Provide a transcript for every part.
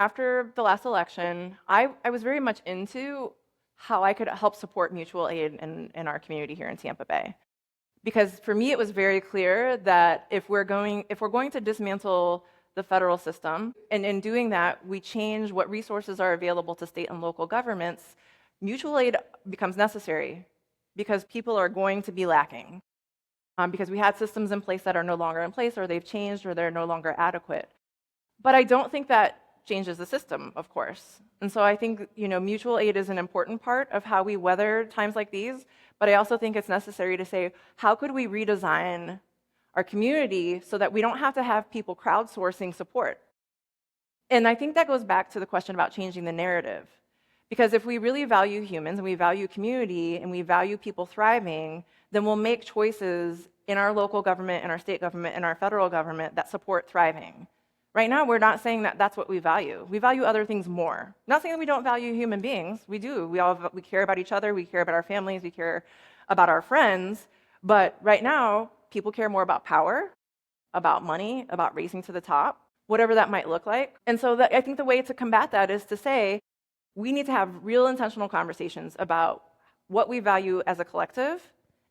After the last election, I was very much into how I could help support mutual aid in our community here in Tampa Bay. Because for me, it was very clear that if we're going to dismantle the federal system, and in doing that, we change what resources are available to state and local governments, mutual aid becomes necessary because people are going to be lacking. Because we had systems in place that are no longer in place, or they've changed, or they're no longer adequate. But I don't think that changes the system, of course. And so I think, mutual aid is an important part of how we weather times like these, but I also think it's necessary to say, how could we redesign our community so that we don't have to have people crowdsourcing support? And I think that goes back to the question about changing the narrative. Because if we really value humans and we value community and we value people thriving, then we'll make choices in our local government, in our state government, in our federal government that support thriving. Right now, we're not saying that that's what we value. We value other things more. Not saying that we don't value human beings. We do. We care about each other. We care about our families. We care about our friends. But right now, people care more about power, about money, about racing to the top, whatever that might look like. And so I think the way to combat that is to say, we need to have real intentional conversations about what we value as a collective,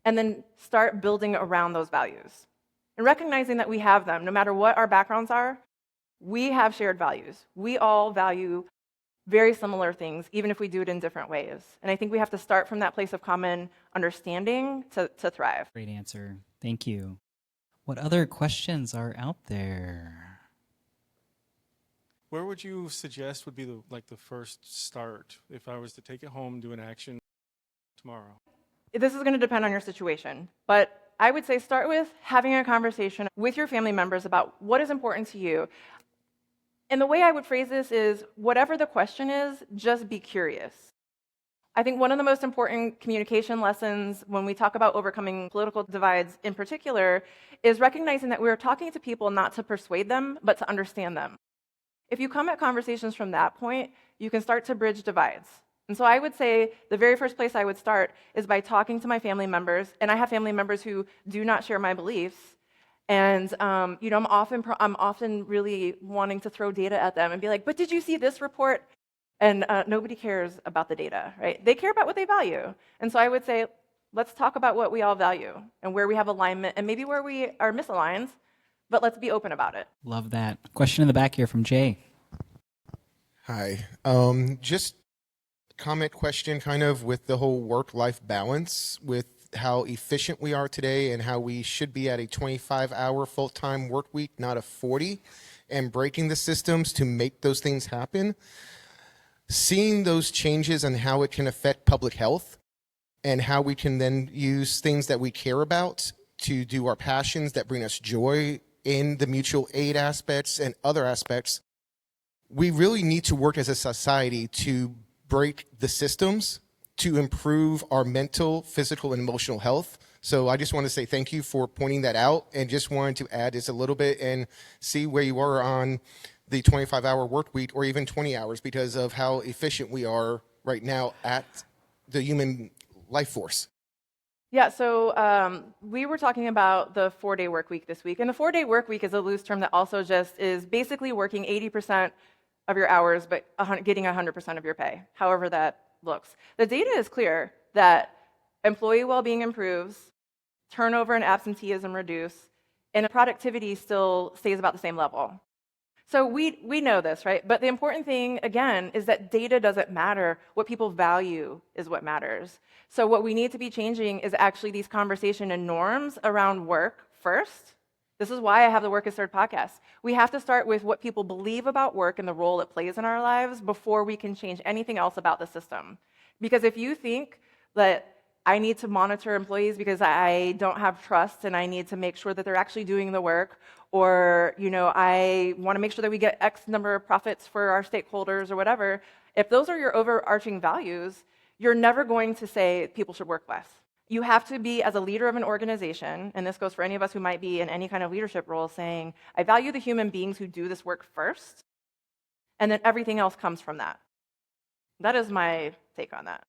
and then start building around those values. And recognizing that we have them, no matter what our backgrounds are, we have shared values. We all value very similar things, even if we do it in different ways. And I think we have to start from that place of common understanding to thrive. Great answer. Thank you. What other questions are out there? Where would you suggest would be the first start if I was to take it home, do an action tomorrow? This is going to depend on your situation, but I would say start with having a conversation with your family members about what is important to you. And the way I would phrase this is, whatever the question is, just be curious. I think one of the most important communication lessons when we talk about overcoming political divides in particular is recognizing that we're talking to people not to persuade them, but to understand them. If you come at conversations from that point, you can start to bridge divides. And so I would say the very first place I would start is by talking to my family members, and I have family members who do not share my beliefs. And I'm often really wanting to throw data at them and be like, but did you see this report? And nobody cares about the data, right? They care about what they value. And so I would say, let's talk about what we all value and where we have alignment and maybe where we are misaligned, but let's be open about it. Love that. Question in the back here from Jay. Hi. Just comment question kind of with the whole work-life balance, with how efficient we are today and how we should be at a 25-hour full-time work week, not a 40, and breaking the systems to make those things happen. Seeing those changes and how it can affect public health and how we can then use things that we care about to do our passions that bring us joy in the mutual aid aspects and other aspects. We really need to work as a society to break the systems to improve our mental, physical, and emotional health. So I just want to say thank you for pointing that out, and just wanted to add this a little bit and see where you are on the 25-hour work week or even 20 hours because of how efficient we are right now at the human life force. Yeah, so we were talking about the 4-day work week this week. And the 4-day work week is a loose term that also just is basically working 80% of your hours, but getting 100% of your pay, however that looks. The data is clear that employee well-being improves, turnover and absenteeism reduce, and productivity still stays about the same level. So we know this, right? But the important thing, again, is that data doesn't matter. What people value is what matters. So what we need to be changing is actually these conversation and norms around work first. This is why I have the Work is Third podcast. We have to start with what people believe about work and the role it plays in our lives before we can change anything else about the system. Because if you think that I need to monitor employees because I don't have trust and I need to make sure that they're actually doing the work, or I want to make sure that we get X number of profits for our stakeholders or whatever, if those are your overarching values, you're never going to say people should work less. You have to be, as a leader of an organization, and this goes for any of us who might be in any kind of leadership role, saying, I value the human beings who do this work first, and then everything else comes from that. That is my take on that.